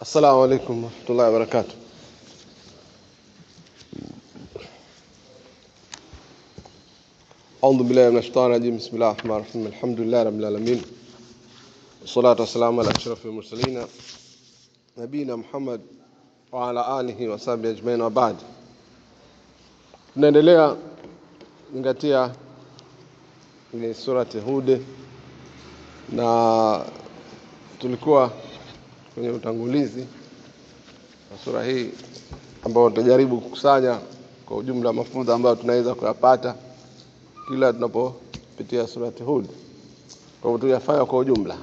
السلام عليكم ورحمة الله وبركاته. أعوذ بالله من الشيطان الرجيم. بسم الله الرحمن الرحيم. الحمد لله رب العالمين، والصلاة والسلام على أشرف المرسلين نبينا محمد وعلى آله وصحبه أجمعين وبعد. Tunaendelea kuzingatia ile surati Hud, na tulikuwa kwenye utangulizi wa sura hii ambao tutajaribu kukusanya kwa ujumla mafunzo ambayo tunaweza kuyapata kila tunapopitia surati Hud. Kwa hivyo tuyafanya kwa ujumla.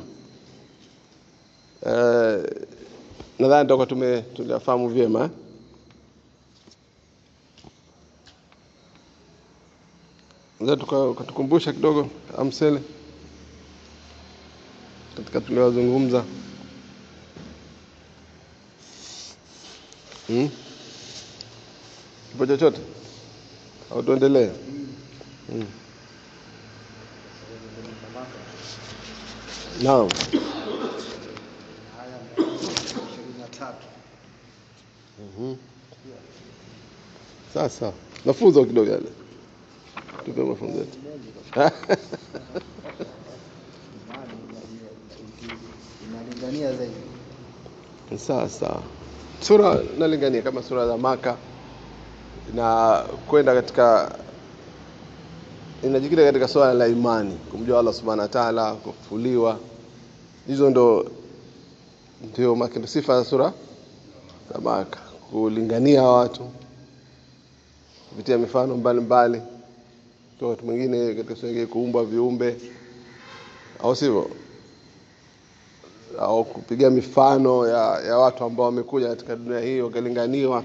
Nadhani tutakuwa tulifahamu vyema. Ndio tukatukumbusha kidogo amsele katika tuliozungumza. Kipo chochote au tuendelee? Naam. Sasa mafunzo kidogo yale. Tupe mafunzo yetu. Inalingania zaidi. Sasa sura inalingania kama sura za Maka na kwenda katika inajikita katika swala la imani, kumjua Allah Subhanahu wa Ta'ala, kufufuliwa. Hizo ndio makendo sifa za sura za Maka, kulingania watu kupitia mifano mbalimbali. Kwa watu wengine katika sura kuumba viumbe au sivyo, au kupiga mifano ya watu ambao wamekuja katika dunia hii wakalinganiwa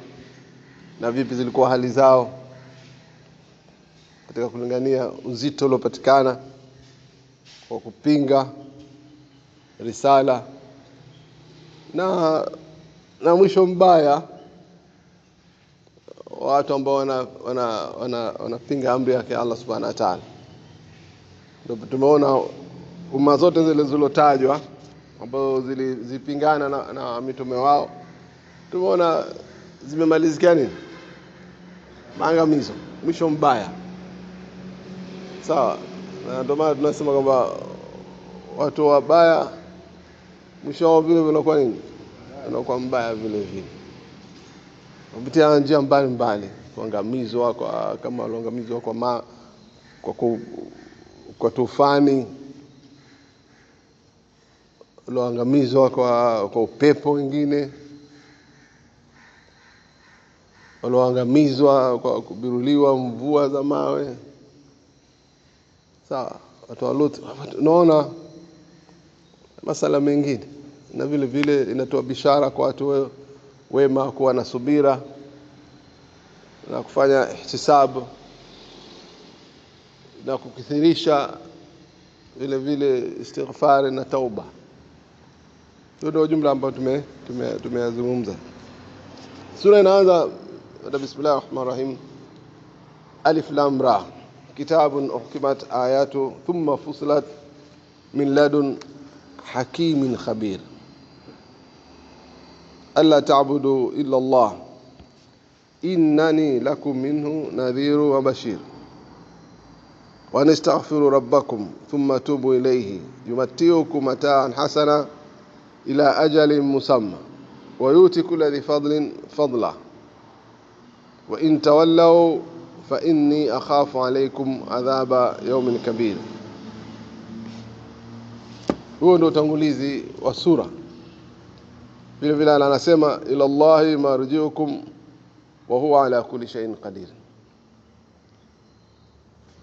na vipi zilikuwa hali zao, katika kulingania uzito uliopatikana kwa kupinga risala na mwisho mbaya watu ambao wanapinga amri yake Allah Subhanahu wa Ta'ala. Ndio tumeona umma zote zile zilizotajwa ambazo zilipingana na mitume wao, tumeona zimemalizikia nini? Maangamizo, mwisho mbaya. Sawa. Na ndio maana tunasema kwamba watu wabaya mwisho wao vile unakuwa nini? Unakuwa mbaya vile vile. Kupitia njia mbalimbali, kuangamizwa kama walioangamizwa kwa tufani, walioangamizwa kwa upepo wengine, walioangamizwa kwa kubiruliwa mvua za mawe. Sawa, watu wa Lut. Unaona masala mengine, na vile vile inatoa bishara kwa watu wema kuwa na subira na kufanya ihtisabu na kukithirisha vile vile istighfar na tauba. Ndio jumla ambayo tumeyazungumza. Sura inaanza bismillahir rahmanir rahim. Alif lam ra. Kitabun uhkimat ayatu thumma fusilat min ladun hakimin khabir. Alla ta'budu illa Allah innani lakum minhu nadhiru wa bashir wa nastaghfiru rabbakum thumma tubu ilayhi yumatti'ukum mata'an hasana ila ajalin musamma wa yuti kulli dhi fadlin fadla wa in tawallaw fa inni akhafu alaykum adhaba yawmin kabir. Huo ndio utangulizi wa sura. Vile vile anasema ila Allahi marji'ukum wa huwa ala kulli shay'in qadir.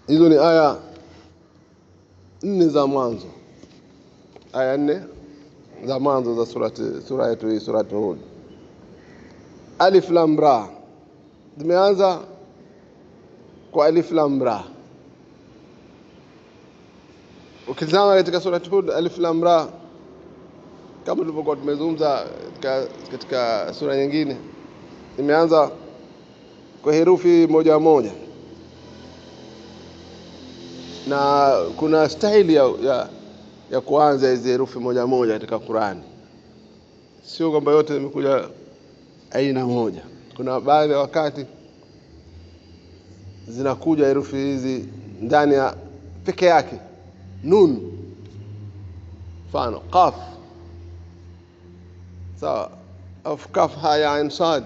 Hizo ni aya 4 za mwanzo. Aya 4 za mwanzo za sura yetu hii, surati Hud. Alif lam ra. Tumeanza kwa alif lam ra. Ukitazama katika surati Hud, alif lam ra kama tulivyokuwa tumezungumza katika sura nyingine, imeanza kwa herufi moja moja, na kuna staili ya kuanza hizo herufi moja moja katika Qur'ani. sio kwamba yote imekuja aina moja. Kuna baadhi ya wakati zinakuja herufi hizi ndani ya peke yake. Nun, mfano qaf, sawa, au kaf ha ya ain sad,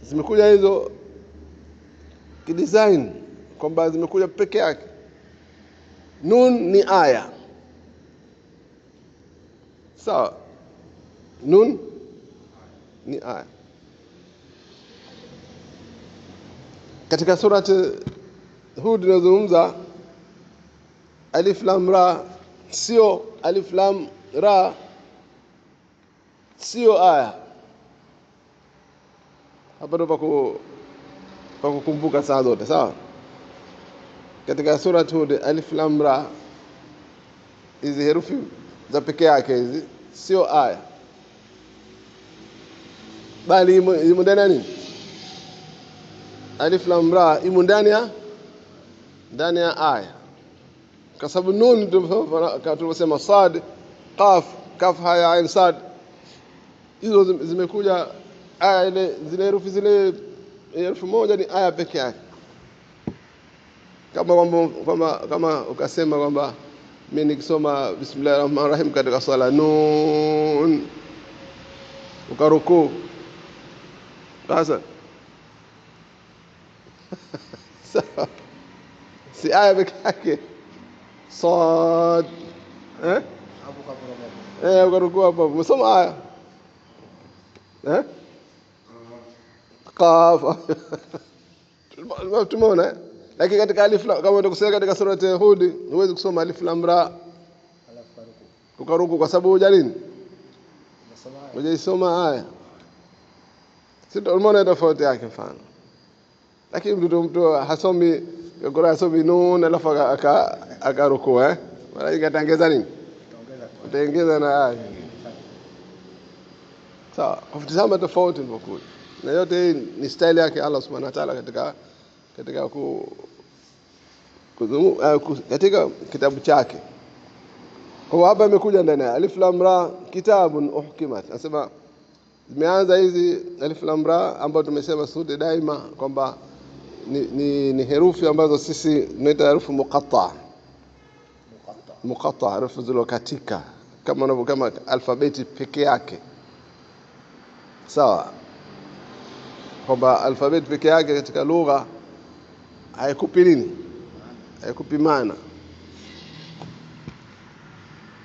zimekuja hizo kidesign kwamba zimekuja peke yake. Nun ni aya, sawa, nun ni aya. Katika surati Hud inazungumza alif lam ra, sio alif lam ra, sio aya. Hapa ndo pa kukumbuka saa zote, sawa. Katika surati Hud alif lam ra, hizi herufi za peke yake hizi sio aya, bali imo ndani ya nini? Alif lam ra imo ndani ya aya, kwa sababu nun tunasema sad, qaf, kaf ha ya ain sad, hizo zimekuja aya ile, zile herufi zile herufi moja ni aya peke yake. Kama ukasema kwamba mimi nikisoma bismillahirrahmanirrahim katika swala nun, ukaruku sasa si aya peke yake, sad ukaruku hapo umesoma aya qaf tumeona. Lakini katika alif lam, kama utakusema katika surati Hud huwezi kusoma alif lam ra ukaruku, kwa sababu hujaisoma aya. Sio, umeona tofauti yake mfano. Lakini mtu hasomi Qur'an, hasomi nun alafu akaruku mara hii katangeza nini? Utaongeza na aya. Sawa, kutazama tofauti ndio. Na yote hii ni style yake Allah Subhanahu wa Ta'ala katika kitabu chake. Kwa hapa imekuja ndani alif lam ra kitabun uhkimat. Nasema zimeanza hizi alif lam ra ambazo tumesema sote daima kwamba ni herufi ambazo sisi tunaita herufi muqatta, herufi zilizokatika kama alfabeti peke yake, sawa. Kwamba alfabeti peke yake katika lugha haikupi nini? Haikupi maana.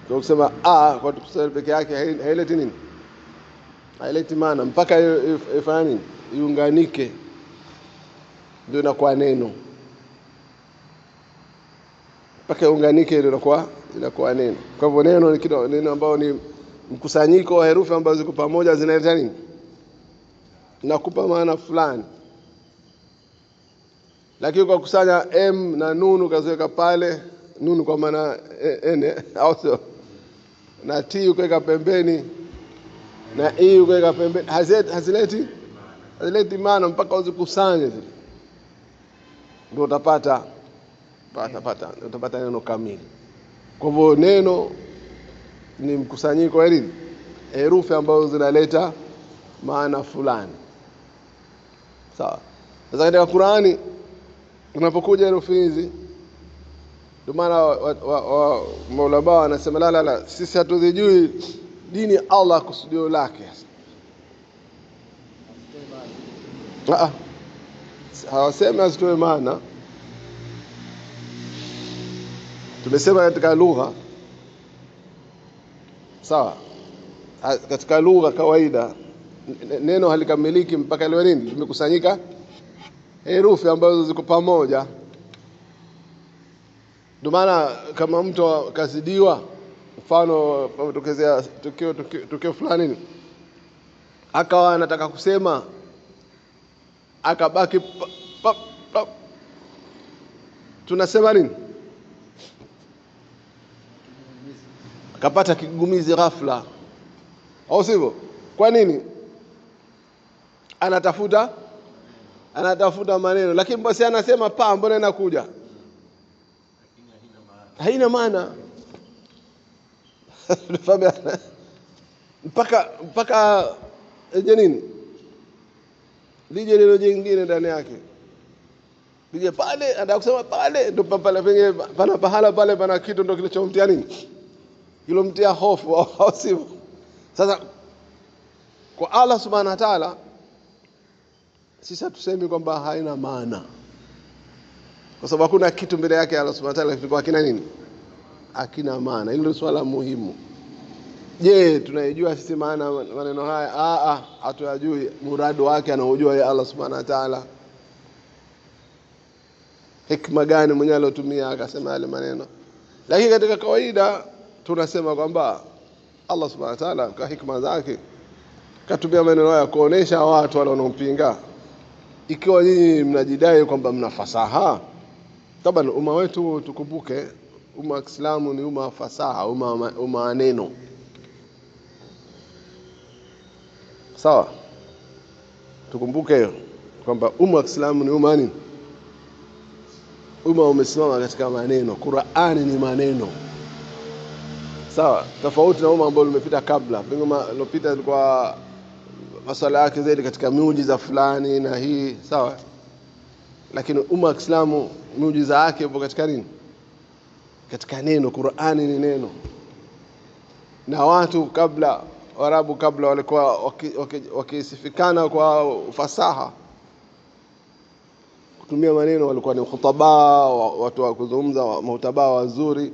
Kwa kusema a kwa kusema peke yake haileti nini? Haileti maana mpaka ifanye nini? Iunganike ndio inakuwa neno. Mpaka iunganike ndio inakuwa neno. Kwa hivyo neno ni kitu, neno ambao ni mkusanyiko wa herufi ambazo ziko pamoja zinaleta nini? Nakupa maana fulani. Lakini kwa kusanya m na nun ukaziweka pale, nun kwa maana n au sio, na t ukaweka pembeni na e ukaweka pembeni, hazileti maana mpaka uzikusanye zile, ndio utapata neno kamili. Kwa hivyo neno ni mkusanyiko wa nini? Herufi ambazo zinaleta maana fulani, sawa. Sasa katika Qur'ani unapokuja herufi hizi, ndio maana maulama wanasema la sisi hatuzijui dini Allah kusudio lake. Hawasemi asitoe maana. Tumesema katika lugha, sawa, katika lugha kawaida neno halikamiliki mpaka liwe nini? Limekusanyika herufi ambazo ziko pamoja. Ndio maana kama mtu kazidiwa, mfano tokezea tukio fulani akawa anataka kusema akabaki tunasema nini? Akapata kigumizi ghafla, au sivyo? Kwa nini? Anatafuta maneno, lakini basi anasema mbona inakuja? Haina maana. mpaka nini lije neno jingine ndani yake, lije pale anataka kusema pale ndio pale penye pana pahala pale pana kitu ndio kilichomtia nini, kilomtia hofu au sivyo. Sasa kwa Allah subhanahu wa ta'ala sisi tuseme kwamba haina maana, kwa sababu kuna kitu mbele yake Allah subhanahu wa ta'ala kilikuwa kina nini, hakina maana. Hilo ni swala muhimu. Je, tunajua sisi maana maneno haya? Hatuyajui. Muradu wake anaujua ya Allah subhanahu wa ta'ala. Hikma gani mwenye alotumia akasema yale maneno? Lakini katika kawaida tunasema kwamba Allah subhanahu wa ta'ala kwa hikma zake katumia maneno haya kuonesha watu wale wanaopinga, ikiwa nyinyi mnajidai kwamba mna fasaha. Tabana umma wetu tukumbuke, umma wa Kiislamu ni umma fasaha, umma neno. Sawa? Tukumbuke kwamba umma wa Kiislamu ni umma nini? Umma umesimama katika maneno. Qur'ani ni maneno. Sawa? Tofauti na umma ambao umepita kabla. Umma uliopita kwa masuala yake zaidi katika miujiza fulani na hii, sawa? Lakini umma wa Kiislamu miujiza yake ipo katika nini? Katika neno. Qur'ani ni neno. Na watu kabla, Waarabu kabla walikuwa wakisifikana kwa fasaha kutumia maneno, walikuwa ni khutaba, watu wa kuzungumza, mahutaba wazuri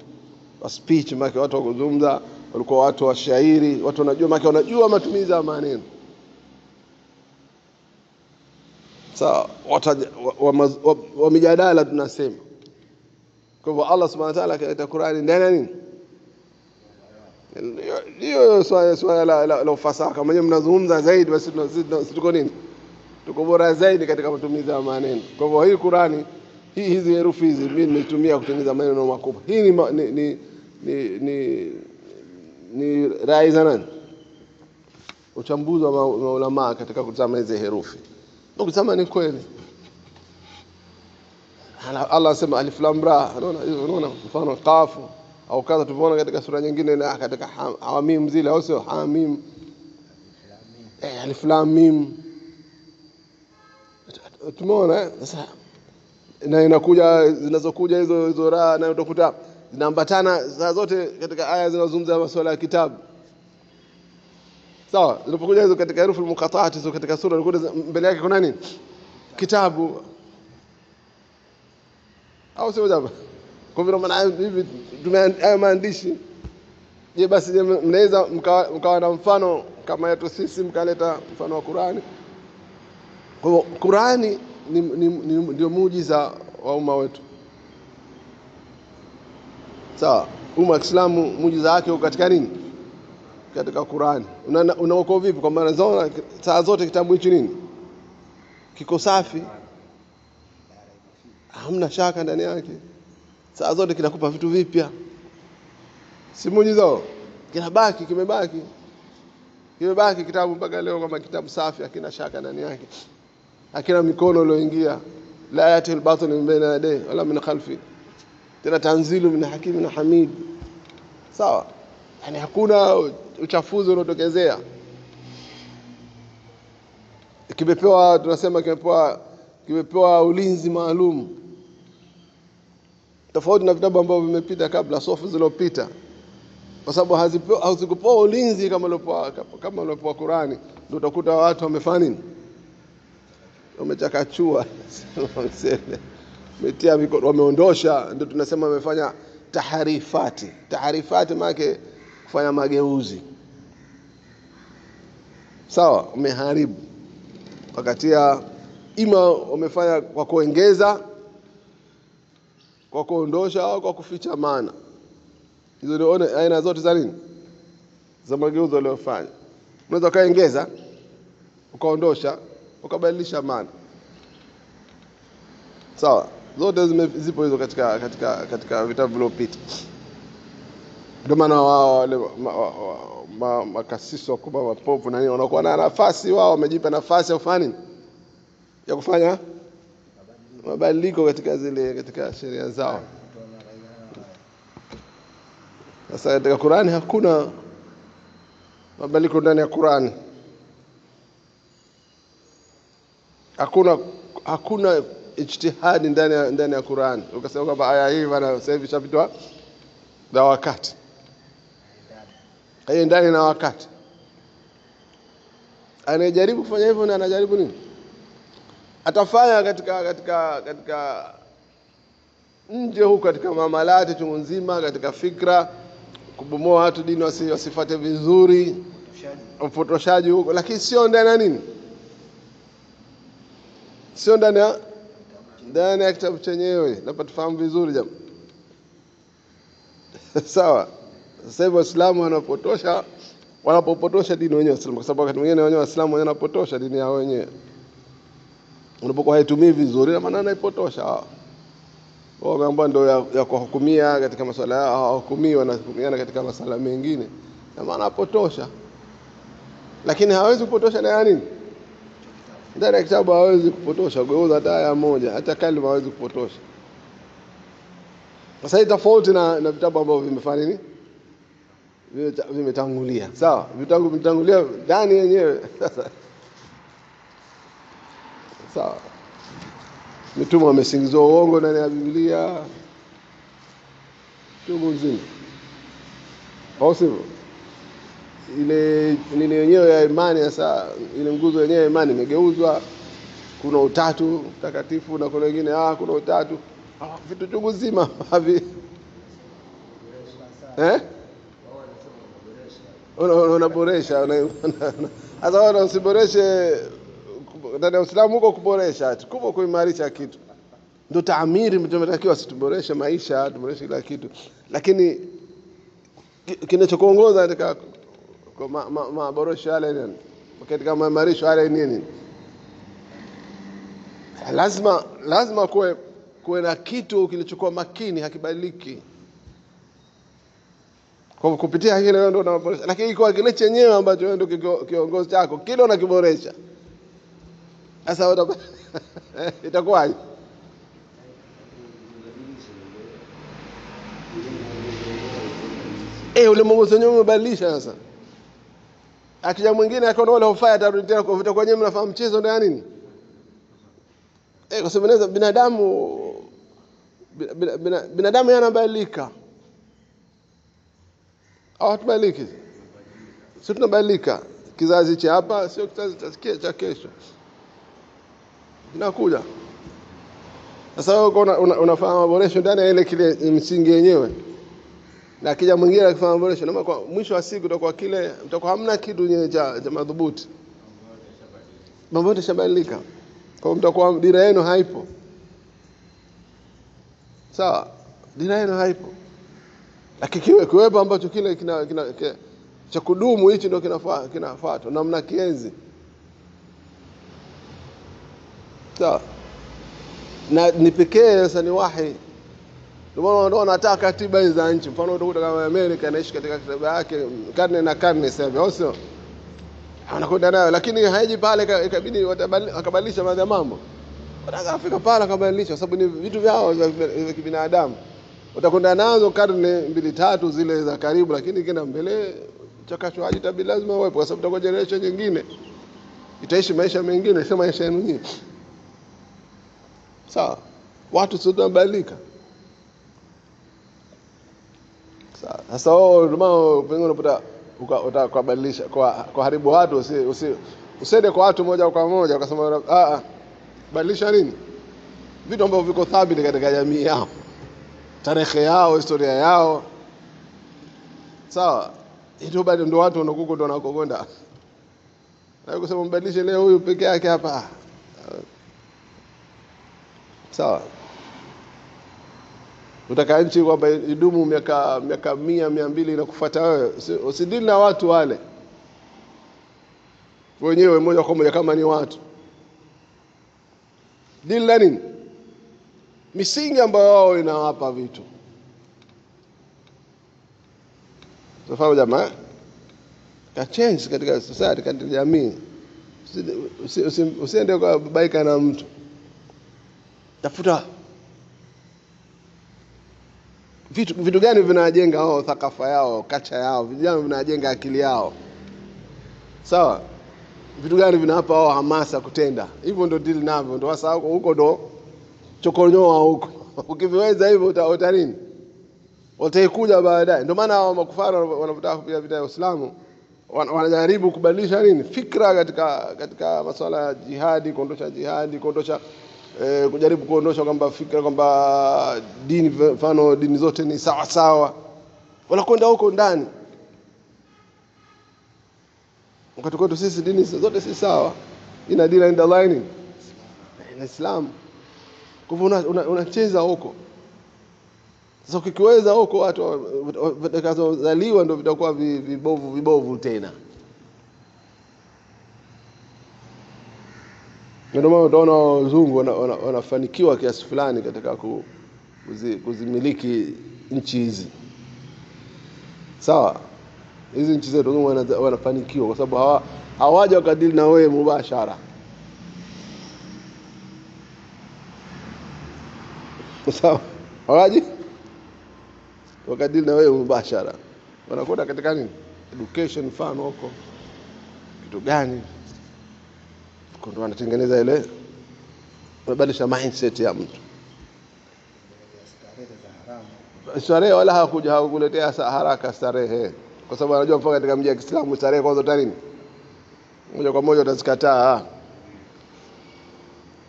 wa speech, maki watu wa kuzungumza, walikuwa watu wa shairi, watu wanajua matumizi ya maneno. Sawa, wa mijadala tunasema. Kwa hivyo Allah subhanahu wa ta'ala katika Qur'ani ndani nini? Hiyo swala la ufasaha. Kama nyinyi mnazungumza zaidi, basi tuko nini? Tuko bora zaidi katika matumizi ya maneno. Kwa hivyo hii Qur'ani, hizi herufi hizi mimi nimetumia kutengeneza maneno makubwa. Hii ni rai za nani? Uchambuzi wa maulama katika kutazama hizi herufi. Ndio kusema ni kweli. Allah anasema alif lam ra, unaona mfano qafu au kadha, tumeona katika sura nyingine na katika hamim zile, au sio? Hamim, alif lam mim, tumeona. Sasa na inakuja, zinazokuja hizo ra, na utakuta zinaambatana saa zote katika aya zinazozungumza masuala ya kitabu. Sawa, zilipokuja hizo katika herufi al-muqatta'at hizo katika sura, ilikuwa mbele yake kuna nini? Kitabu, au sio jambo? Kwa hivyo maana hivi tumea maandishi. Je, basi mnaweza mkawa na mfano kama yetu sisi, mkaleta mfano wa Qur'ani? Kwa hivyo Qur'ani ndio muujiza wa umma wetu. Sawa, umma wa Kiislamu muujiza wake uko katika nini? Katika Qur'ani. Unaokoa vipi? Kwa maana saa zote kitabu hichi nini? Kiko safi, hamna shaka ndani yake. Saa zote kinakupa vitu vipya. Si muujiza? Kimebaki kitabu mpaka leo, kama kitabu safi, hakina shaka ndani yake. Hakina mikono iliyoingia. La yatil batil min baina yadayhi wala min khalfi. Tena tanzilu min hakimin hamid. Sawa? Yani hakuna uchafuzi unaotokezea. Kimepewa, tunasema kimepewa ulinzi maalum. Tofauti na vitabu ambavyo vimepita kabla, sofu zilizopita. Kwa sababu hazikupewa ulinzi kama iliyopewa Qur'ani. Ndio utakuta watu wamefanya nini? Wamechakachua. Metia mikono, wameondosha, ndio tunasema wamefanya taharifati. Taharifati maana kufanya mageuzi. Sawa, umeharibu. Wakati ima wamefanya kwa kuongeza, kwa kuondosha, au kwa kuficha maana. Hizo ndio aina zote za nini? Za mageuzi waliofanya. Unaweza kaongeza, ukaondosha, ukabadilisha maana. Sawa, zote zipo hizo katika vitabu vilivyopita. Ndio maana wao wale makasisi wakubwa wa popu na nini wanakuwa na nafasi, wao wamejipa nafasi ya kufanya nini? Ya kufanya mabadiliko katika sheria zao. Sasa katika Qur'ani mabadiliko ndani ya Qur'an. Hakuna ijtihadi ndani ya Qur'an. Ukasema kwamba aya hii bana sasa hivi shapitwa na wakati. Ndani na wakati. Anajaribu kufanya hivyo na anajaribu nini? Atafanya katika nje huko, katika mamalati chungu nzima, katika fikra, kubomoa watu dini wasifuate vizuri, upotoshaji huko, lakini sio ndani ya nini? Sio ndani ya kitabu chenyewe. Napatufahamu vizuri jamaa. Sawa. Sasa hivi Waislamu wanapopotosha dini wenyewe Waislamu, kwa sababu wakati mwingine wenyewe Waislamu wenyewe wanapotosha dini yao wenyewe. Unapokuwa haitumii vizuri na maana anaipotosha. Wao mambo ndio ya kuhukumia katika masuala yao, hukumiwa na hukumiana katika masuala mengine. Na maana apotosha. Lakini hawezi kupotosha na nini? Ndani ya kitabu hawezi kupotosha, geuza hata aya moja, hata kalima hawezi kupotosha. Sasa hii tofauti na vitabu ambavyo vimefanya nini? Vimetangulia. Sawa? Vitabu vimetangulia ndani yenyewe. Sawa. Mitume wamesingizwa uongo ndani ya Biblia. Tungu nzima. Au sivyo? Ile nini yenyewe ya imani sasa, ile nguzo yenyewe ya imani imegeuzwa. Kuna utatu mtakatifu na kuna wengine kuna utatu. Vitu chungu nzima havi. Unaboresha. Sasa wao usiboreshe ndani ya Uislamu huko, kuboresha kubwa kuimarisha kitu. Ndio taamiri mtumetakiwa situboreshe maisha, tuboreshe kila kitu. Lakini kinachokuongoza katika maboresho yale nini? Katika maimarisho yale nini? Lazima kuwe na kitu kilichokuwa makini, hakibadiliki. Kwa kupitia hilo wewe ndio unaboresha. Lakini kwa kile chenyewe ambacho wewe ndio kiongozi chako, kile unakiboresha. Sasa itakuwaje? Ule Mungu senyewe umebadilisha sasa. Akija mwingine akaona wale hufai atarudi tena kwa vita, kwa nini mnafahamu mchezo ndio nini? Kwa sababu binadamu yanabadilika. Hatubadiliki. Sisi tunabadilika. Kizazi cha hapa sio kizazi cha kesho. Inakuja. Sasa wewe unafahamu maboresho ndani ya ile kile msingi yenyewe. Na akija mwingine akifanya maboresho, na kwa mwisho wa siku mtakuwa hamna kitu cha madhubuti. Mambo yote shabadilika. Kwa hiyo mtakuwa dira yenu haipo. Sawa? Dira yenu haipo. Lakini kiwepo ambacho kile cha kudumu hichi ndio kinafuata na mna kienzi. Sawa? Na ni pekee sasa ni wahi. Ndio wanataka katiba za nchi. Mfano utakuta kama Amerika inaishi katika katiba yake karne na karne sasa hivi, au sio? Wanakwenda nayo, lakini haiji pale ikabidi wakabadilisha baadhi ya mambo. Wanafika pale wakabadilisha kwa sababu ni vitu vyao vya kibinadamu. Utakwenda nazo karne 2-3 zile za karibu, lakini kina mbele chakachwaji tabia lazima uwepo, kwa sababu utakuwa generation nyingine itaishi maisha mengine, sio maisha yenu nyinyi. Sawa? Watu sio tunabadilika. Sawa. Sasa ndio pengine unapata utakubadilisha kwa haribu watu, usiende kwa watu moja kwa moja ukasema badilisha nini? Vitu ambavyo viko thabiti katika jamii yao. Tarehe yao, historia yao. Sawa? Ndio bado ndio watu wanakuko ndio wanakokwenda. Na kusema mbadilishe leo huyu peke yake hapa. Sawa? Utaka nchi kwamba idumu miaka 100, 200 inakufuata wewe. Usidili na watu wale. Wenyewe moja kwa moja kama ni watu. Dili na nini? Misingi ambayo wao inawapa vitu. Tufahamu jamaa? Ka change katika society, katika jamii. Usiende kwa baika na mtu. Tafuta vitu gani vinajenga wao thakafa yao, kacha yao, vijana vinajenga akili yao. Sawa? Vitu gani vinawapa wao hamasa kutenda? Hivyo ndio deal navyo. Ndio sasa huko ndo chokonyoa huko. Ukiviweza hivyo uta nini? Utaikuja baadaye. Ndio maana hao makufara wanapotaka kupiga vita ya Uislamu wanajaribu kubadilisha nini? Fikra katika masuala ya jihadi, kuondosha kujaribu kuondosha kwamba fikra kwamba dini, mfano dini zote ni sawa sawa. Wanakwenda huko ndani. Wakati kwetu sisi dini zote si sawa. Ina dini inda Allah ni Islam. Kwa hivyo unacheza huko. Sasa ukiweza huko watu watakazozaliwa ndio vitakuwa vibovu tena. Ndio maana utaona wazungu wanafanikiwa kiasi fulani katika kuzimiliki nchi hizi. Sawa? Hizi nchi zetu wanafanikiwa kwa sababu hawaja wakadili na wewe mubashara. Sawa? Hawaji wakadili na wewe mubashara. Wanakwenda katika nini? Education mfano huko. Kitu gani? Ndio wanatengeneza ile, wanabadilisha mindset ya mtu. Starehe wala hakukuletea haraka starehe. Kwa sababu anajua mpaka katika mji wa Kiislamu starehe kwanza utanini? Moja kwa moja utazikataa.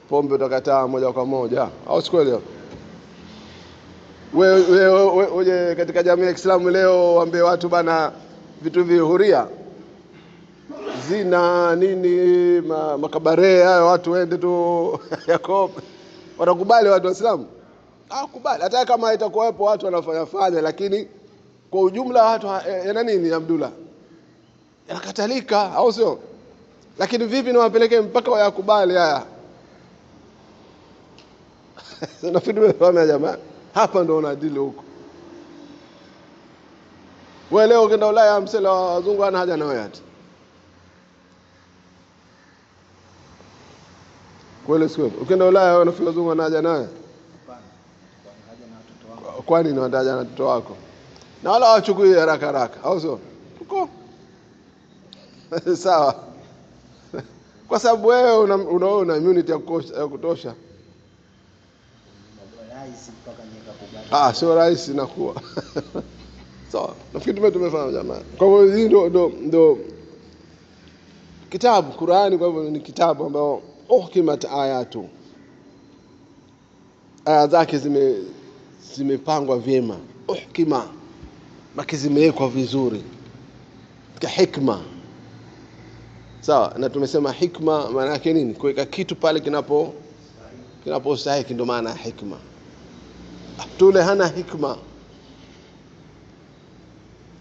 Pombe utakataa moja kwa moja. Au sio leo? Wewe katika jamii ya Kiislamu leo waambie watu bana vitu vihuria. Zina nini makabare hayo watu waende tu Yakob. Watakubali watu wa Islamu? Kubali. Hata kama itakuwepo watu wanafanya lakini kwa ujumla watu yana nini Abdullah? Yanakatalika au sio? Lakini vipi niwapeleke mpaka wayakubali haya? Nafikiri wewe jamaa. Hapa ndo unadili huko. Wewe leo ukienda Ulaya msela wazungu hana haja na wewe hata. Kweli sio? Ukienda Ulaya unafikiri wazungu hana haja nawe? Hapana. Haja na watoto wako. Kwani ni wataja na watoto wako? Na wala wachukui haraka au sio? Uko sawa. Kwa sababu wewe unaona immunity ya kutosha. Sio rahisi inakuwa. Sawa. Nafikiri tumefahamu jamaa. Kwa hivyo hii ndo kitabu Qur'ani, kwa hivyo ni kitabu ambao uhkimat ayatu. Aya zake zimepangwa vyema. Uhkima. Maki zimewekwa vizuri. Kwa hikma. Sawa, na tumesema hikma maana yake nini? Kuweka kitu pale kinapostahili, ndio maana hikma. Tule hana hikma.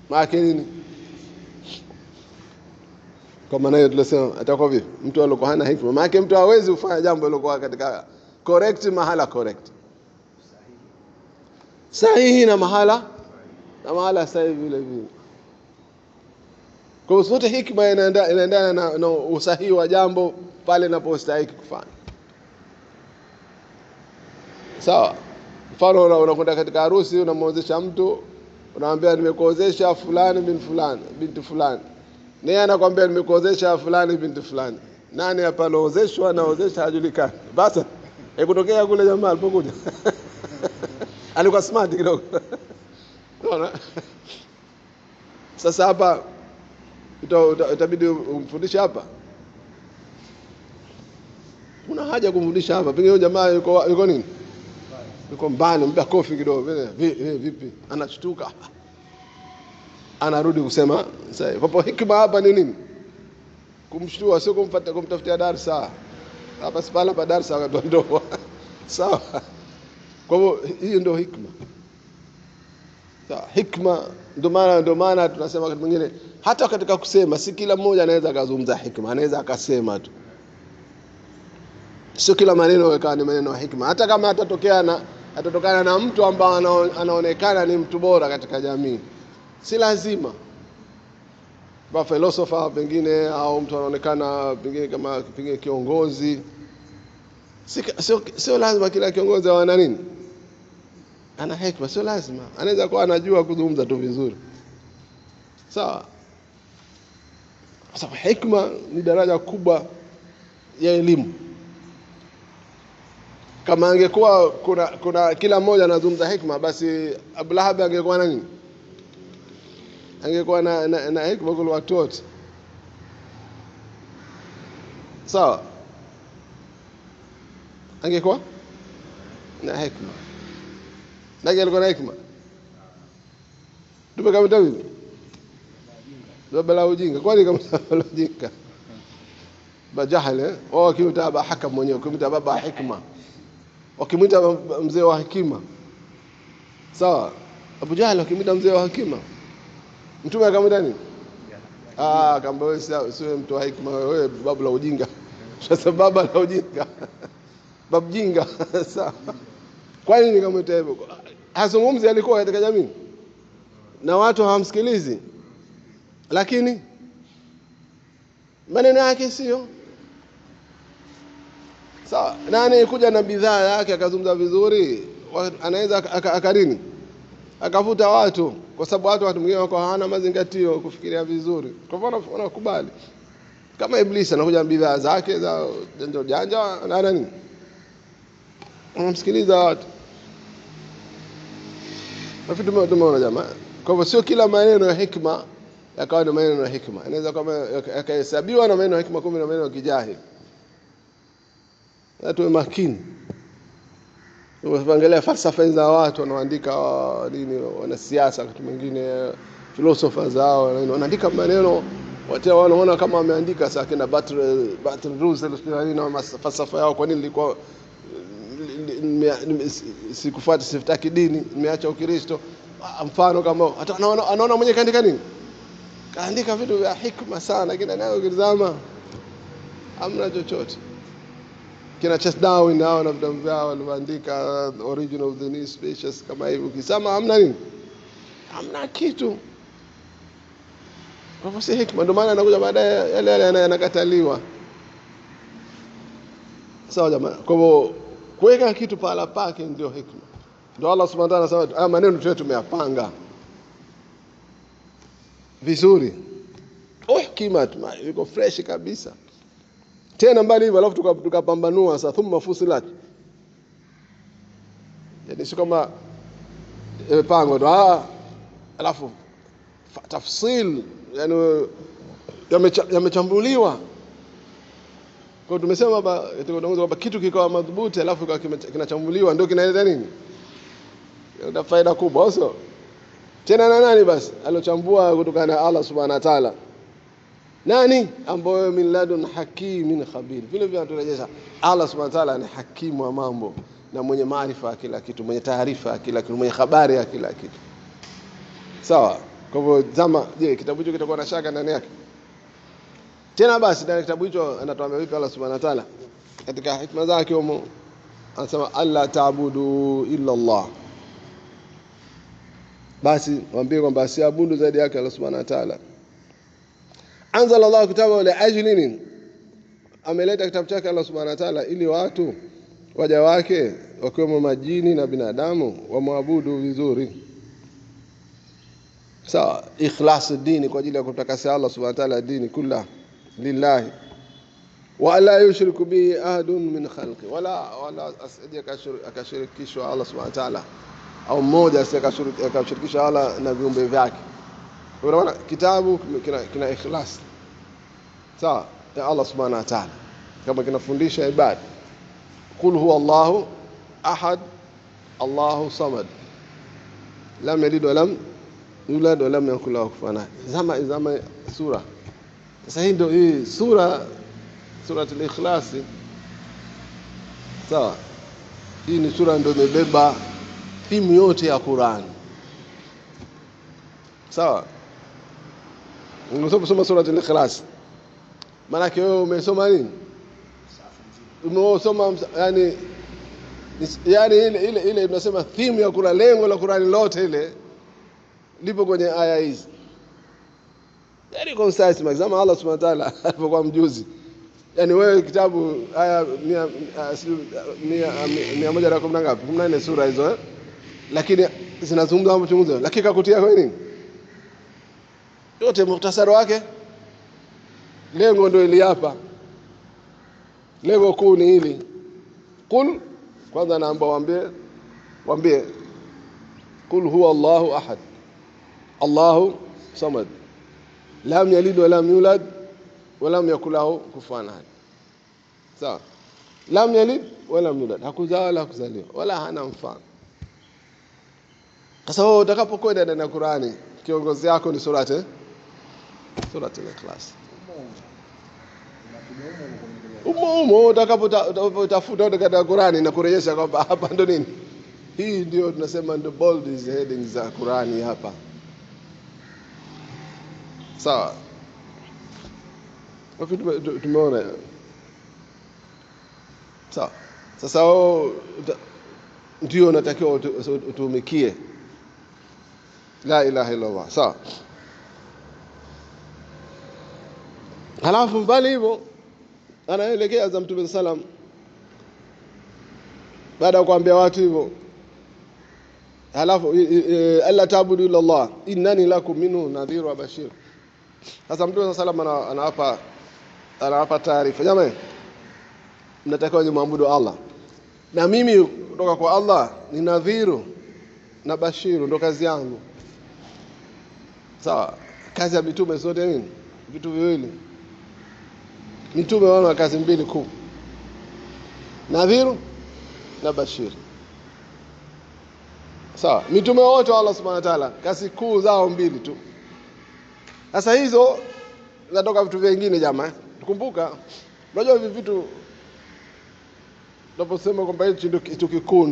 Maana nini? Kwa maana hiyo tulisema atakuwa vipi? Mtu aliyokuwa hana hikma. Maana mtu hawezi kufanya jambo lilokuwa katika correct mahala correct. Sahihi na mahala sahihi vile vile. Kwa sababu hikma inaendana na usahihi wa jambo pale linapostahili kufanya. Sawa? Mfano unakwenda katika harusi, unamwozesha mtu, unamwambia nimekuozesha fulani binti fulani. Naye anakuambia nimekuozesha fulani binti fulani. Nani hapa anaozeshwa na ozesha hajulikani. Basi kutokea kule jamaa alipokuja. Alikuwa smart kidogo. Unaona? Sasa hapa itabidi umfundishe hapa. Kuna haja kumfundisha hapa. Pengine jamaa yuko nini? Yuko mbali, mpa kofi kidogo. Vipi? Anashtuka. Anarudi kusema sasa. Kwa hikma hapa ni nini? Kumshtua, sio kumtafutia darasa. Hapa sipala pa darasa akadondoa. Sawa. Kwa hivyo hiyo ndio hikma. Sawa, hikma ndio maana tunasema wakati mwingine hata katika kusema si kila mmoja anaweza kuzungumza hikma, anaweza akasema tu. Sio kila maneno yakawa ni maneno ya hikma. Hata kama atatokana na mtu ambaye anaonekana ni mtu bora katika jamii. Si lazima. Ba philosopher pengine au mtu anaonekana pengine kama kiongozi. Sio lazima kila kiongozi ana nini? Ana hikma, sio lazima. Anaweza kuwa anajua kuzungumza tu vizuri. Sawa. Kwa sababu hikma ni daraja kubwa ya elimu. Kama angekuwa kuna kila mmoja anazungumza hikma, basi Abu Lahab angekuwa nani? Angekuwa na hikma kwa watu wote. Sawa? Angekuwa na hikma. Nani alikuwa na hikma? Tupe kama tawi. Bala ujinga. Kwani kama bala ujinga? Bajahale, au kimta baba hakam mwenyewe, kimta baba hikma. Wakimwita mzee wa hekima. Sawa? Abu Jahl wakimwita mzee wa hekima. Mtume akamwita nini? Akamwambia wewe sio mtu wa hekima, wewe babu la ujinga. Sasa baba la ujinga. Babu jinga. Sawa. Kwa nini nikamwita hivyo? Hazungumzi alikuwa katika jamii. Na watu hawamsikilizi. Lakini maneno yake sio sawa. Nani kuja na bidhaa yake akazungumza vizuri, anaweza akarini akavuta watu, kwa sababu watu wengine wako hawana mazingatio kufikiria vizuri. Kwa hivyo wanakubali. Kama Iblis anakuja na bidhaa zake za janja na nani, unamsikiliza watu. Nafikiri tumeona jamaa. Kwa hivyo sio kila maneno ya hikma yakawa ni maneno ya hikma. Inaweza kama yakahesabiwa na maneno ya hikma 10 na maneno ya kijahili. Tuwe makini. Unaangalia falsafa za watu wanaoandika nini, wanasiasa, wakati mwingine philosophers zao wanaandika maneno wote wanaona kama wameandika sasa kina battle rules na falsafa yao. Kwa nini ilikuwa sikufuata, sifutaki dini, nimeacha Ukristo? Mfano kama hata anaona mwenye kaandika nini, kaandika vitu vya hikma sana, lakini nayo ukitazama hamna chochote. Kina Charles Darwin nao na vitabu vyao waliandika Origin of the New Species kama hivyo, ukisema hamna nini, hamna kitu. Kwa sababu hikma ndio maana anakuja baadaye yale yanakataliwa. Sawa jamaa. Kwa hivyo kuweka kitu pala pake ndio hikma. Ndio Allah Subhanahu wa ta'ala anasema maneno yetu tumeyapanga vizuri. Hikma iko fresh kabisa. Tena mbali hivyo alafu tukapambanua sasa thumma fusilat. Yaani sio kama pango ndo alafu tafsil, yani yamechambuliwa. Kwa tumesema kwamba kitu kikawa madhubuti alafu kinachambuliwa ndio kinaeleza nini? Ndio faida kubwa sio? Tena na nani basi alochambua kutokana na Allah Subhanahu wa Ta'ala? Nani? Ambaye min ladun hakimin khabir. Vile vile tunarejesha Allah Subhanahu wa Ta'ala ni hakimu wa mambo na mwenye maarifa ya kila kitu, mwenye taarifa ya kila kitu, mwenye habari ya kila kitu. Sawa? Kwa hivyo je, kitabu hicho kitakuwa na shaka ndani yake? Tena basi ndani kitabu hicho anatuambia vipi Allah Subhanahu wa Ta'ala katika hikma zake humo, anasema alla ta'budu illa Allah. Basi waambie kwamba asiabudu zaidi yake Allah Subhanahu wa Ta'ala. Anzala Allah kitabu la ajlin, ameleta kitabu chake Allah Subhanahu wa Ta'ala ili watu waja wake wakiwemo majini na binadamu wamwabudu vizuri. Sawa, ikhlas dini kwa ajili ya kutakasa Allah Subhanahu wa Ta'ala dini kula lillahi wa la yushriku bihi ahadun min khalqi, wala asije akashirikishwa Allah Subhanahu wa Ta'ala au mmoja akashirikisha Allah na viumbe vyake. Unaona kitabu kina ikhlas sawa ya Allah Subhanahu wa Ta'ala, kama kinafundisha ibada qul huwa Allahu ahad Allahu samad lam yalid wa lam yulad wa lam yakul lahu kufuwan ahad. Zama sura sasa hii ndio hii suratul ikhlas sawa. Hii ni sura ndio imebeba timu yote ya Qur'an sawa. Unasoma suratul ikhlas, maana yake wewe umesoma nini? Umesoma yani ile tunasema theme ya Qur'an, lengo la Qur'an lote ile lipo kwenye aya hizi. Very concise mazama Allah Subhanahu wa Ta'ala alipokuwa mjuzi. Yani wewe kitabu aya 110 na ngapi? 14 sura hizo lakini zinazungumza mambo chunguza. Lakini kakutia kwa nini? Yote muhtasari wake lengo ndio ili hapa. Lengo kuu ni hili. Qul, kwanza naomba waambie qul huwa Allahu ahad, Allahu samad, lam yalid wa lam yulad wa lam yakul lahu kufuwan ahad. Sawa? Lam yalid wa lam yulad, hakuzaa wala kuzaliwa wala hana mfano. Sasa wewe utakapokwenda ndani ya Qur'ani, kiongozi yako ni surati al-Ikhlas. Umo utakapotafuta katika Qur'ani na kurejesha kwamba hapa ndo nini. Hii ndio tunasema ndo bold headings za Qur'ani hapa. Sawa? Wapi tumeona? Sawa. Sasa ndio unatakiwa utumikie la ilaha illa Allah. Sawa? Halafu mbali hivyo anaelekea za Mtume sallam, baada ya kuambia watu hivyo, halafu alla ta'budu illa Allah innani lakum minhu nadhir wa bashir. Sasa Mtume sallam anawapa taarifa, jamani, mnatakiwa kumwabudu Allah na mimi kutoka kwa Allah ni nadhiru na bashiru, ndo kazi yangu. Sawa? Kazi ya mitume zote nini? Vitu viwili. Mitume wana kazi mbili kuu, nadhiru na bashir. Sawa? Mitume wote wa Allah subhanahu wa ta'ala kazi kuu zao mbili tu. Sasa hizo zinatoka vitu vingine jamaa. Tukumbuka, unajua hivi vitu tunaposema kwamba hicho ndio kitu kikuu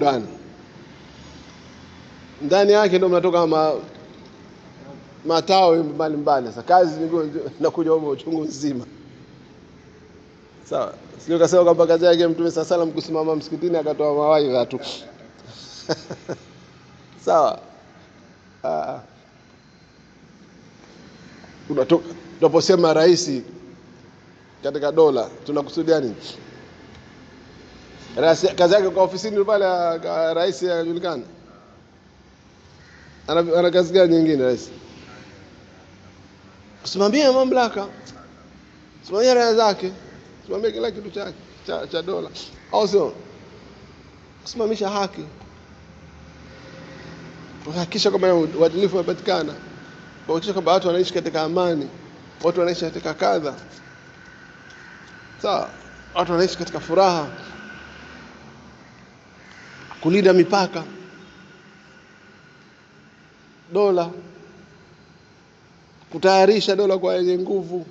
ndani yake ndio mnatoka matao mbalimbali. Sasa kazi inakuja huko uchungu mzima. Sawa? Sio kasema kwamba kazi yake Mtume sallam kusimama msikitini akatoa mawaidha tu. Sawa? Tunaposema rais katika dola tunakusudia nini? Kazi yake kwa ofisini pale rais anajulikana. Ana kazi gani nyingine rais? Kusimamia mamlaka, kusimamia raia zake, kusimamia kila kitu cha dola. Au sio? Kusimamisha haki, kuhakikisha kwamba uadilifu unapatikana, kuhakikisha kwamba watu wanaishi katika amani, watu wanaishi katika kadha. Sawa? Watu wanaishi katika furaha, kulinda mipaka dola, kutayarisha dola kwa yenye nguvu.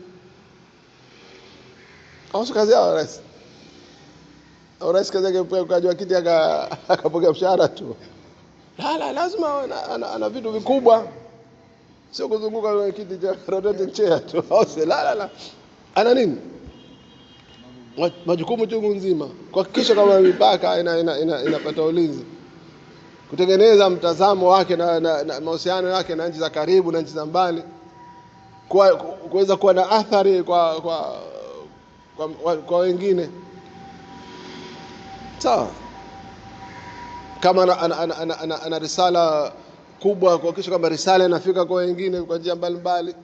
Au kazi yao rais? Au rais kazi yake kujua kiti akapokea mshahara tu? Lazima ana vitu vikubwa, sio kuzunguka kwenye kiti cha rotating chair tu. Au la ana nini? Majukumu chungu nzima, kuhakikisha kama mipaka inapata ulinzi, kutengeneza mtazamo wake na mahusiano yake na nchi za karibu na nchi za mbali, kuweza kuwa na athari kwa wengine. Sawa? Kama ana risala kubwa, kuhakikisha kwamba risala inafika kwa wengine kwa njia mbalimbali.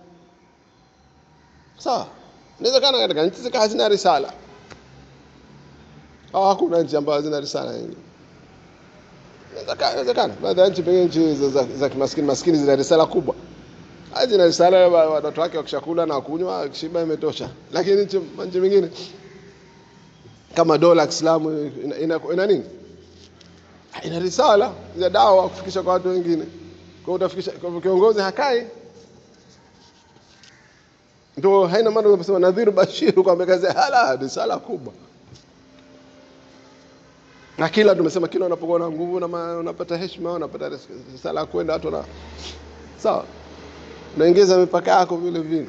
Sawa? Inawezekana katika nchi zika hazina risala, au hakuna nchi ambazo hazina risala nyingi. Inawezekana baadhi ya nchi, pengine nchi za maskini zina risala kubwa. Hazina risala, watoto wake wakishakula na kunywa kishiba imetosha. Lakini nchi nyingine kama dola ya Kiislamu ina nini? Ina risala ya dawa kufikisha kwa watu wengine. Kwa utafikisha kwa kiongozi hakai. Ndio haina maana unasema nadhiru bashiru kwa kazi risala kubwa. Na kila tumesema kila unapokuwa na nguvu na unapata heshima, unapata risala kwenda watu na sawa. Unaongeza mipaka yako vile vile.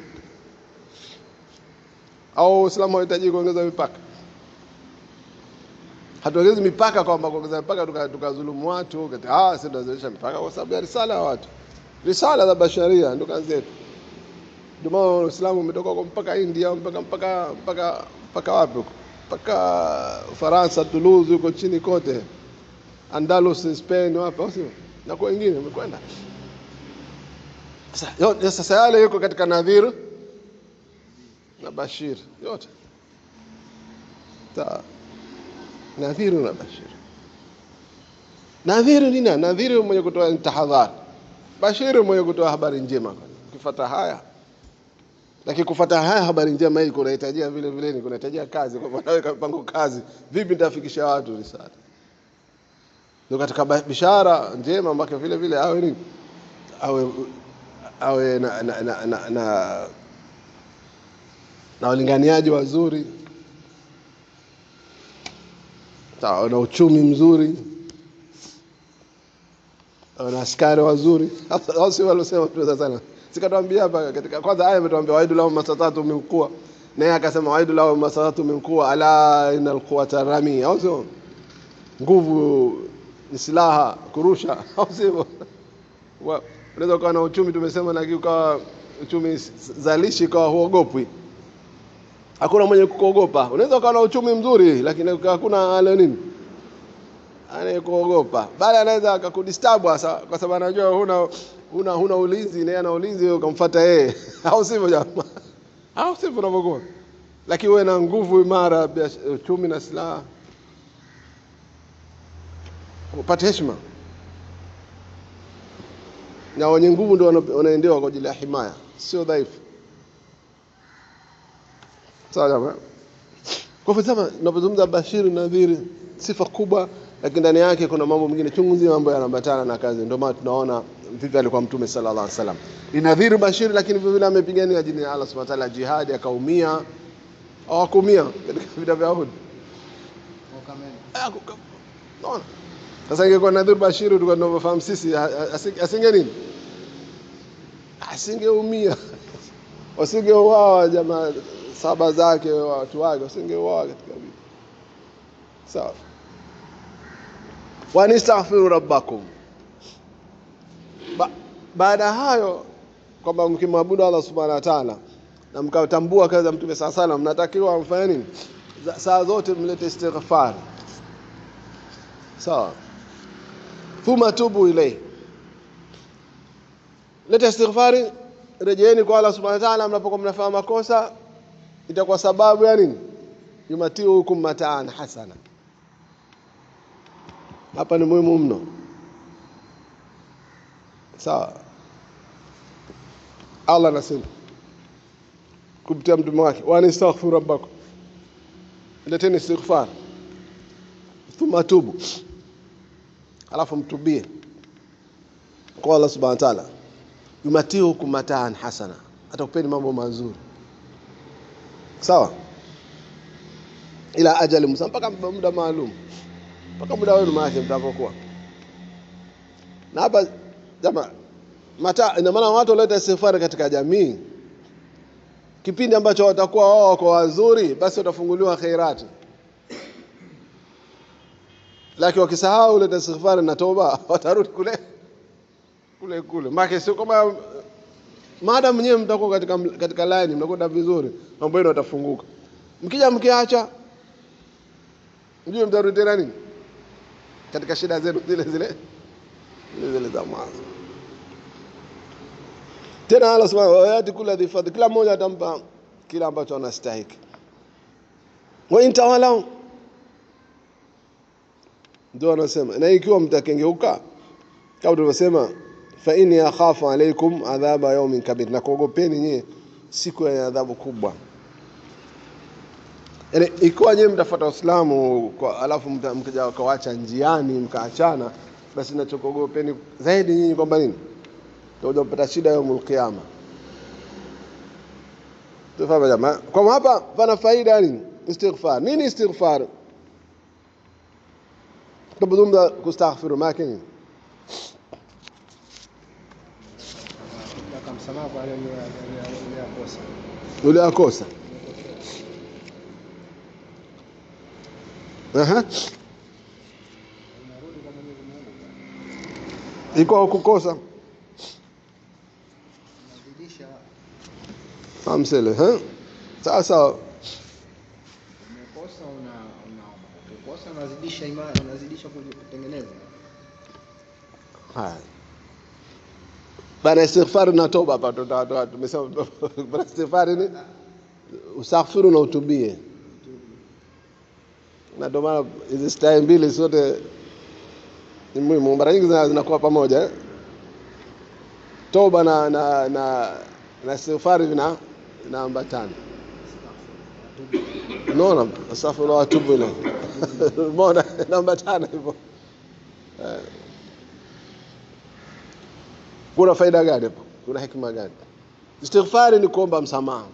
Au Uislamu unahitaji kuongeza mipaka? Hatuongezi mipaka kwamba kuongeza mipaka tukadhulumu watu, sisi tunazalisha mipaka kwa sababu ya risala ya watu. Risala za basharia ndio kazi yetu. Ndio maana Uislamu umetoka kwa mpaka India, mpaka wapi huko? Mpaka Faransa, Toulouse huko chini kote. Andalus, Spain wapi au sio? Na kwa wengine wamekwenda. Sasa yale yuko katika nadhir na bashir yote. Sawa. Nadhiru na bashir. Nadhiru ni nani? Nadhiru mwenye kutoa tahadhari. Bashir mwenye kutoa habari njema. Ukifuata haya, lakini kufuata haya habari njema hii kunahitajia vile vile ni kunahitajia kazi, kwa maana wewe mpango kazi, vipi nitafikisha watu risala. Ndio katika bishara njema ambako vile vile awe nini? Awe na walinganiaji wazuri. Sawa, na uchumi mzuri. Na askari wazuri. Hao si walosema tu sana. Sikatuambia hapa katika kwanza aya imetuambia waidu lao masatatu min quwa. Naye akasema waidu lao masatatu min quwa ala inal quwata rami. Au sio? Nguvu ni silaha kurusha. Au sio? Unaweza kuwa na uchumi tumesema na kwa uchumi zalishi kwa huogopwi. Hakuna mwenye kuogopa. Unaweza kuwa na uchumi mzuri lakini hakuna ale nini? Anayekuogopa. Bali anaweza akakudisturb sasa kwa sababu anajua huna ulinzi na ana ulinzi ukamfuata yeye. Au sivyo jamaa? Au sivyo unavyokuwa? Lakini wewe na nguvu imara, uchumi na silaha. Upate heshima. Na wenye nguvu ndio wanaendewa kwa ajili ya himaya, sio dhaifu. Sawa jamaa? Kwa hivyo tunapozungumza Bashir Nadhir, sifa kubwa, lakini ndani yake kuna mambo mengine chungu nzima ambayo yanaambatana na kazi. Ndio maana tunaona vipi alikuwa Mtume sallallahu alaihi wasallam. Ni Nadhir Bashir, lakini vile vile amepigania ajili ya Allah Subhanahu wa ta'ala jihad, akaumia au akumia katika vita vya Uhud. Naona. Sasa ingekuwa Nadhir Bashir tulikuwa tunafahamu sisi asinge nini? Asingeumia. Wasingeuawa jamaa saba zake watu wake wasingeuawa katika vita. Sawa. Wa nastaghfiru rabbakum. Baada hayo kwamba mkimwabudu Allah Subhanahu wa ta'ala na mkatambua kazi ya Mtume sallallahu alaihi wasallam, mnatakiwa mfanye nini? Saa zote mlete istighfar. Sawa. Thumma tubu ilayhi. Leta istighfari, rejeeni kwa Allah Subhanahu wa ta'ala mnapokuwa mnafanya makosa, itakuwa sababu ya nini? Yumatiukum mataan hasana. Hapa ni muhimu mno. Sawa. Allah anasema kupitia mtume wake, wa nastaghfiru rabbakum. Leteni istighfar. Thumma tubu. Alafu mtubie kwa Allah Subhanahu wa ta'ala. Yumatiukum mataan hasana. Atakupeni mambo mazuri. Sawa? Ila ajali musamma, mpaka muda maalum. Mpaka muda wenu maana mtapokuwa. Na hapa jamaa ina maana watu waleta istighfar katika jamii. Kipindi ambacho watakuwa wao wako wazuri, basi watafunguliwa khairati. Lakini wakisahau ile istighfar na toba, watarudi kule. Maana sio kama maadamu mwenyewe mtakuwa katika line mnakwenda vizuri, mambo yenu yatafunguka. Mkija mkiacha ndio mtarudi tena nini? Katika shida zenu zile za mwanzo. Tena Allah Subhanahu wa ta'ala kula dhifadhi, kila mmoja atampa kila ambacho anastahili. Wa intawala ndio anasema, na ikiwa mtakengeuka kama tulivyosema, fa inni akhafu alaykum adhaba yawmin kabir, na kuogopeni nyie siku ya adhabu kubwa. Yaani ikiwa nyie mtafuata Uislamu alafu mkaja wakaacha njiani mkaachana, basi ninachokogopeni zaidi nyinyi kwamba nini? Ndio mpata shida ya qiyama. Tufahamu jamaa. Kwa hapa pana faida nini? Istighfar. Nini istighfar? Tubudumda kustaghfiru makini. Akamsamaha kwa yule akosa. Iko kukosa. Amsele, sasa umekosa unakosa unazidisha imani, unazidisha kutengeneza. Haya. Bana istighfar na toba hapa tumesema bana istighfar ni usaghfiru na utubie. Na ndio maana hizi style mbili zote ni muhimu, mara nyingi zinakuwa pamoja. Toba na istighfar vinaambatana. Unaona, astaghfirullah wa atubu ilayhi. Mbona naambatana hivyo? Kuna faida gani hapo? Kuna hikma gani? Istighfar ni kuomba msamaha.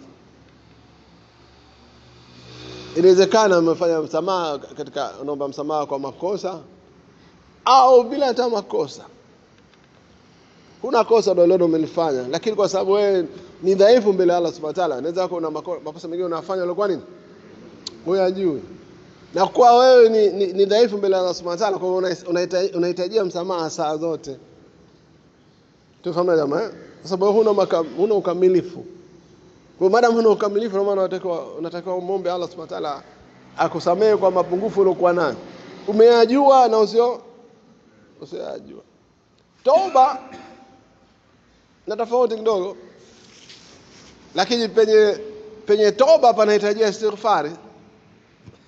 Inawezekana umefanya msamaha unaomba msamaha kwa makosa au bila hata makosa. Kuna kosa lolote umelifanya, lakini kwa sababu wewe ni dhaifu mbele ya Allah Subhanahu wa Ta'ala, inaweza kuna makosa mengine unafanya ulikuwa nini? Wewe hujui. Na kwa wewe ni dhaifu mbele ya Allah Subhanahu wa Ta'ala, kwa hiyo unahitajia msamaha saa zote. Tufahamu jamaa, kwa sababu huna ukamilifu. Kwa maana huna ukamilifu, ndio maana unatakiwa muombe Allah Subhanahu wa Ta'ala akusamehe kwa mapungufu uliokuwa nayo. Umeyajua na usiyajua. Toba na tofauti kidogo, lakini penye toba panahitaji istighfar.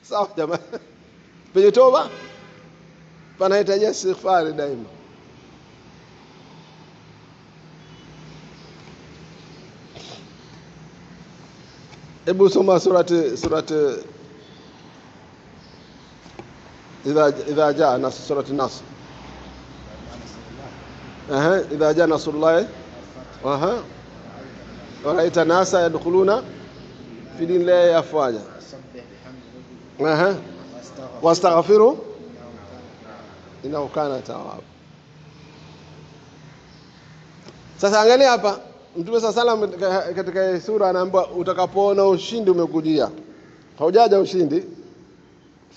Sawa jamaa, penye toba panahitaji istighfar daima. Hebu soma surati idha jaa nas, surati nas. idha jaa nasrullah wa ra'aita nasa yadkhuluna fi dinillahi afwaja. Wastaghfiru innahu kana tawwab. Sasa angalia hapa, Mtume sallallahu alayhi wasallam katika sura anaambiwa utakapoona ushindi umekujia. Haujaja ushindi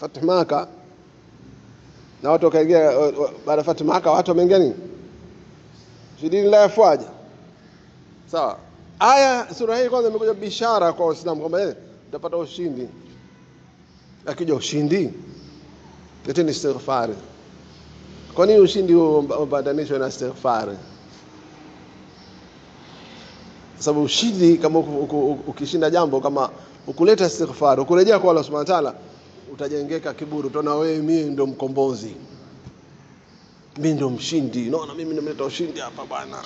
Fath Makkah, na watu wakaingia baada ya Fath Makkah, watu wameingia nini? Dini la afwaja. Sawa. Aya sura hii kwanza imekuja bishara kwa Waislamu kwamba utapata ushindi. Akija ushindi, leteni istighfar. Kwa nini ushindi ubadanishwe na istighfar? Sababu ushindi kama ukishinda jambo, kama ukuleta istighfar, ukurejea kwa Allah Subhanahu wa Ta'ala, utajengeka kiburi, utaona wewe mimi ndo mkombozi, mimi ndo mshindi. Unaona mimi nimeleta ushindi hapa bwana.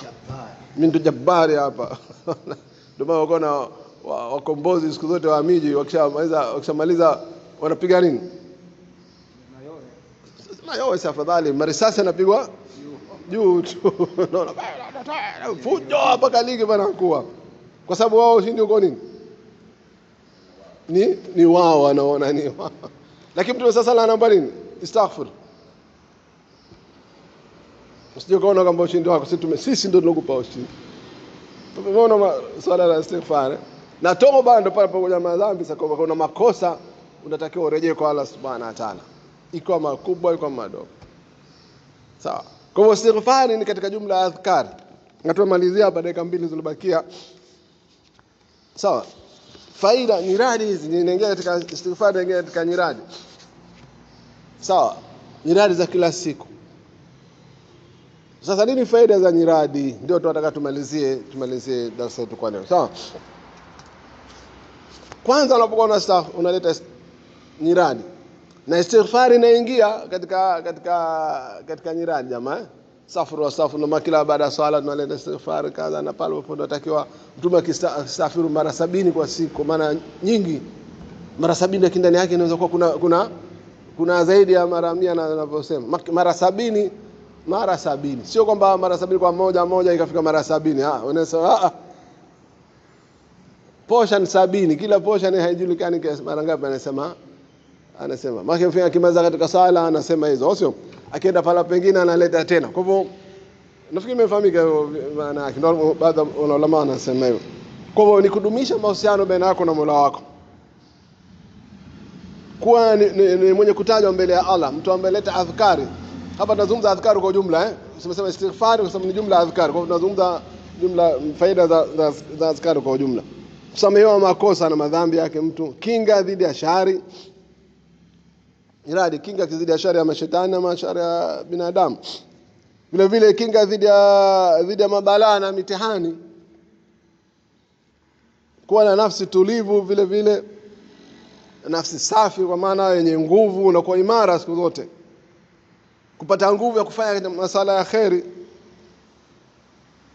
Mimi ndo jabari hapa. Ndio maana unaona wakombozi siku zote wa miji wakishamaliza wanapiga nini? Mayowe. Afadhali marisasi yanapigwa juu tu. Unaona fujo hapa kaligi bana kuwa. Kwa sababu wao ushindi uko nini? Ni wao wanaona ni wao. Lakini Mtume sasa anaomba nini? Istaghfir. Usije kaona kwamba ushindi wako sisi ndio tunakupa ushindi. Tumeona swala la istighfar na toba, ndio pale pamoja na madhambi. Sasa kwa kuna makosa unatakiwa urejee kwa Allah Subhanahu wa Ta'ala, iko makubwa iko madogo. Sawa. Kwa hivyo istighfar ni katika jumla ya adhkar. Natumalizia hapa dakika 2 zilizobakia. Sawa. Faida nyiradi hizi ninaingia katika istighfar, ninaingia katika nyiradi. Sawa. Nyiradi za kila siku. Sasa nini faida za nyiradi? Ndio tunataka tumalizie darasa letu kwa leo. Sawa? Kwanza unapokuwa unaleta nyiradi na istighfar inaingia katika nyiradi jamaa. Safu na kila baada ya swala tunaleta istighfar kadha, na pale unapo unatakiwa mtume akistaghfiru mara 70 kwa siku, maana nyingi. Mara 70 lakini ndani yake inaweza kuwa kuna zaidi ya mara 100 na anavyosema. Mara 70 sio kwamba mara 70 kwa moja ikafika mara 70. Unasema portion 70, kila portion haijulikani mara ngapi anasema maana mfanya kimaza katika sala anasema hizo, sio? Akienda pala pengine analeta tena. Kwa hivyo nafikiri imefahamika maana yake, ndio baadhi ya ulama wanasema hivyo. Kwa hivyo ni kudumisha mahusiano baina yako na Mola wako, kuwa ni mwenye kutajwa mbele ya Allah, mtu ambaye leta adhkari. Hapa tunazungumza adhkari kwa jumla, Tumesema istighfar kwa sababu ni jumla adhkari. Kwa hivyo tunazungumza jumla faida za adhkari kwa jumla. Kusamehewa makosa na madhambi yake mtu, kinga dhidi ya shari. Iradi kinga dhidi ya shari ya mashetani na mashari ya binadamu. Vile vile kinga dhidi ya mabalaa na mitihani. kuwa na nafsi tulivu vile vile, nafsi safi kwa maana yenye nguvu na kwa imara siku zote, kupata nguvu ya kufanya masala ya khairi,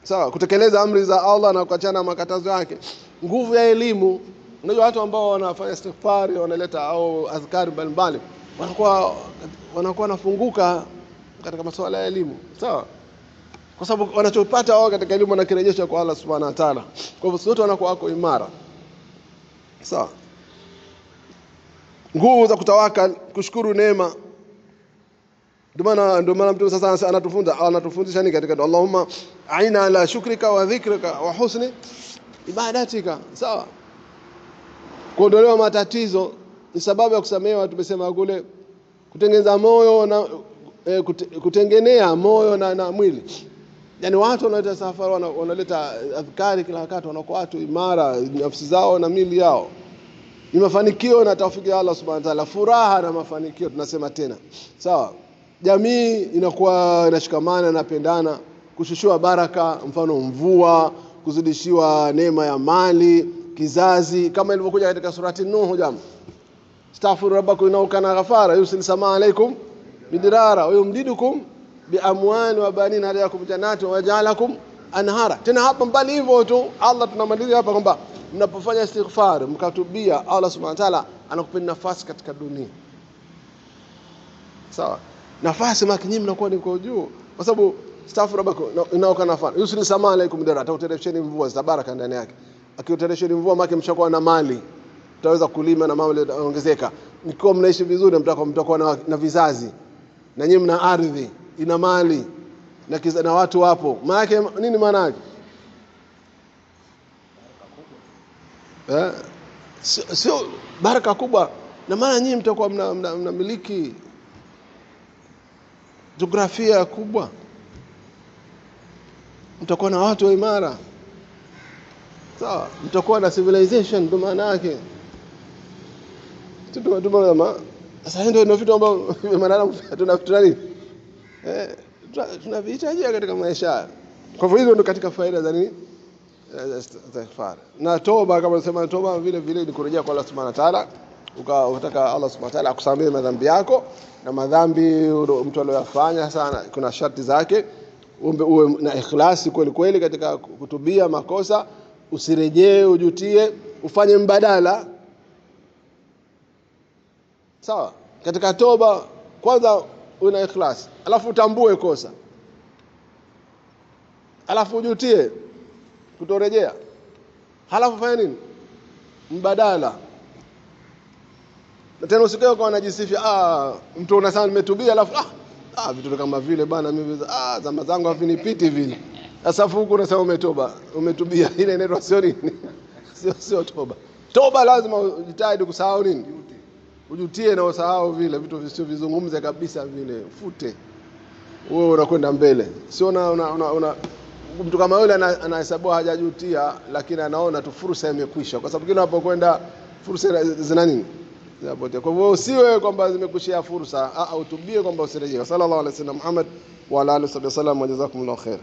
sawa, kutekeleza amri za Allah na kuachana makatazo yake, nguvu ya elimu. Unajua watu ambao wanafanya istighfari, wanaleta au azkari mbalimbali, wanakuwa nafunguka katika masuala ya elimu, sawa, kwa sababu wanachopata wao katika elimu wanakirejesha kwa Allah subhanahu wa ta'ala. Kwa hivyo wote wanakuwa wako imara, sawa. Nguvu za kutawakal, kushukuru neema. Ndio maana Mtume sasa anatufundisha nini katika Allahumma aina ala shukrika wa dhikrika wa husni ibadatika, sawa. Kuondolewa matatizo ni sababu ya kusamehewa. Tumesema kule kutengeneza moyo na kutengenea moyo na mwili. Yani watu wanaoleta safari wanaleta adhkari kila wakati, wanakuwa watu imara nafsi zao na mili yao. Ni mafanikio na taufiki ya Allah subhanahu wa ta'ala, furaha na mafanikio tunasema tena, sawa. Jamii inakuwa inashikamana na pendana, kushushua baraka, mfano mvua, kuzidishiwa neema ya mali, kizazi, kama ilivyokuja katika surati Nuh. Jamaa, astaghfiru rabbakum innahu kana ghafara yusil samaa alaykum bidirara wa yumdidukum biamwali wa banina hadayakum jannati wa ja'alakum anhara. Tena hapa mbali hivyo tu Allah tunamalizia hapa kwamba mnapofanya istighfar mkatubia, Allah subhanahu wa ta'ala anakupeni nafasi katika dunia, sawa. Nafasi makinyi mnakuwa ni kwa juu, kwa sababu astaghfiru rabbakum innahu kana ghafara yusil samaa alaykum bidirara, atauteresheni mvua za baraka ndani yake. Akiuteresheni mvua maki mshakuwa na mali, mtaweza kulima na mambo yataongezeka. Mkiwa mnaishi vizuri mtakuwa na vizazi, na nyinyi mna ardhi ina mali na watu wapo. Maana nini maana yake? Sio baraka kubwa, na maana nyinyi mtakuwa mnamiliki jiografia kubwa, mtakuwa na watu wa imara, sawa, mtakuwa na civilization. Ndio maana yake sasa ndio vitu ambavyo maana tunavihitaji katika maisha. Kwa hivyo hizo ndio katika faida za nini, istighfar na toba. Kama tunasema toba vile vile ni kurejea kwa Allah subhanahu wa ta'ala, ukataka Allah subhanahu wa ta'ala akusamehe madhambi yako, na madhambi mtu aliyofanya sana kuna sharti zake. Uwe na ikhlasi kweli kweli katika kutubia makosa, usirejee, ujutie, ufanye mbadala, sawa. Katika toba kwanza una ikhlas, alafu utambue kosa, alafu ujutie kutorejea, halafu fanya nini, mbadala. Na tena usikao kwa anajisifia, mtu unasema nimetubia, alafu vitu kama vile bana mimi zama zangu havinipiti vile. Sasa huko unasema umetubia, ile inaitwa sio nini, sio toba. Toba lazima ujitahidi kusahau nini, ujutie na usahau vile vitu visio vizungumze kabisa vile, fute, wewe unakwenda mbele. Sio mtu kama yule anahesabu hajajutia, lakini anaona tu fursa imekwisha, kwa sababu kila unapokwenda fursa zina nini, zinapotea. Kwa hivyo usiwe kwamba zimekushia fursa, utubie kwamba usirejee. Sallallahu alaihi wasallam Muhammad wa ala alihi wasallam, jazakumullahu khair.